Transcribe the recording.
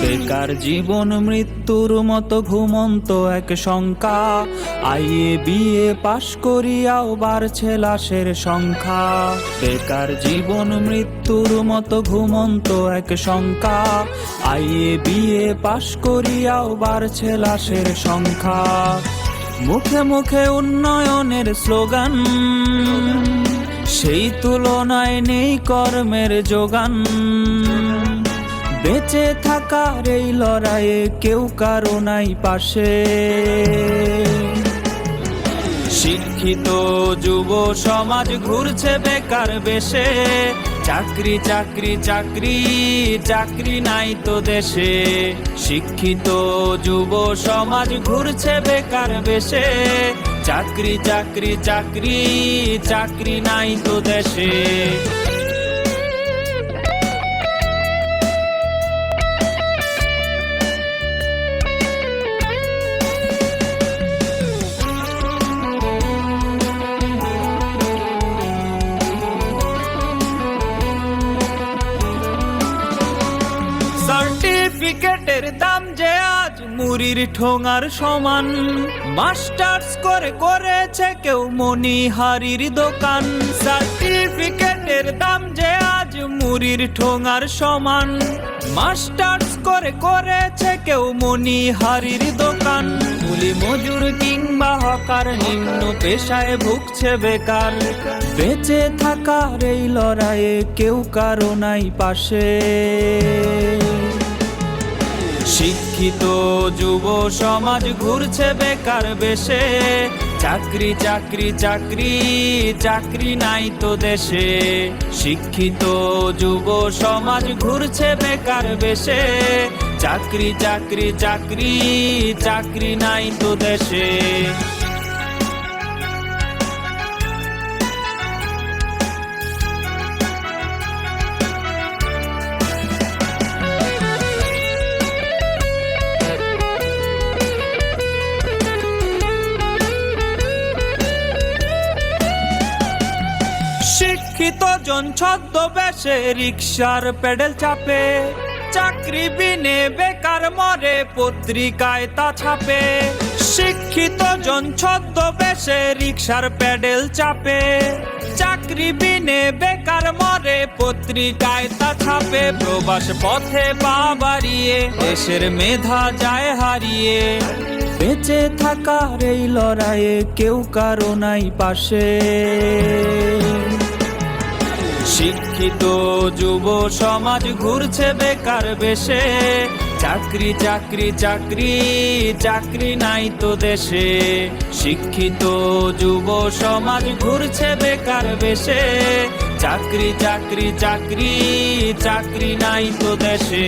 বেকার জীবন মৃত্যুর মতো ঘুমন্ত এক শঙ্কা। আইএ বিএ পাশ করিয়াও বাড়ছে লাশের সংখ্যা। বেকার জীবন মৃত্যুর মতো ঘুমন্ত এক শঙ্কা। আইএ বিএ পাশ করিয়াও বাড়ছে লাশের সংখ্যা। মুখে মুখে উন্নয়নের স্লোগান, সেই তুলনায় নেই কর্মের যোগান। বেঁচে থাকার এই লড়াইয়ে কেউ কারো নাই পাশে। শিক্ষিত যুব সমাজ ঘুরছে বেকার বেশে। চাকরি চাকরি চাকরি চাকরি নাই তো দেশে। শিক্ষিত যুব সমাজ ঘুরছে বেকার বেশে। চাকরি চাকরি চাকরি চাকরি নাই তো দেশে। সার্টিফিকেটের দাম যে আজ মুড়ির ঠোঙার সমান। মাস্টার্স করে করেছে কেউ মনিহারির দোকান। সার্টিফিকেটের দাম যে আজ মুড়ির ঠোঙার সমান। মাস্টার্স করে করেছে কেউ মনিহারির দোকান। কুলি মজুর কিংবা হকার নিম্ন পেশায় ভুগছে বেকার। বেঁচে থাকার এই লড়াইয়ে কেউ কারো নাই পাশে। শিক্ষিত যুব সমাজ ঘুরছে বেকার বেশে। চাকরি চাকরি চাকরি চাকরি নাই তো দেশে। শিক্ষিত যুব সমাজ ঘুরছে বেকার বেশে। চাকরি চাকরি চাকরি চাকরি নাই তো দেশে। শিক্ষিত জন ছদ্মবেশে রিকশার পেডেল চাপে। চাকরি বিনে বেকার মরে পত্রিকায় তা ছাপে। শিক্ষিত জন ছদ্মবেশে রিকশার পেডেল চাপে। চাকরি বিনে বেকার মরে পত্রিকায় তা ছাপে। প্রবাস পথে পা বাড়িয়ে দেশের মেধা যায় হারিয়ে। বেঁচে থাকার এই লড়াইয়ে কেউ কারো নাই পাশে। শিক্ষিত যুব সমাজ ঘুরছে বেকার বেশে। চাকরি চাকরি চাকরি চাকরি নাই তো দেশে। শিক্ষিত যুব সমাজ ঘুরছে বেকার বেশে। চাকরি চাকরি চাকরি চাকরি নাই তো দেশে।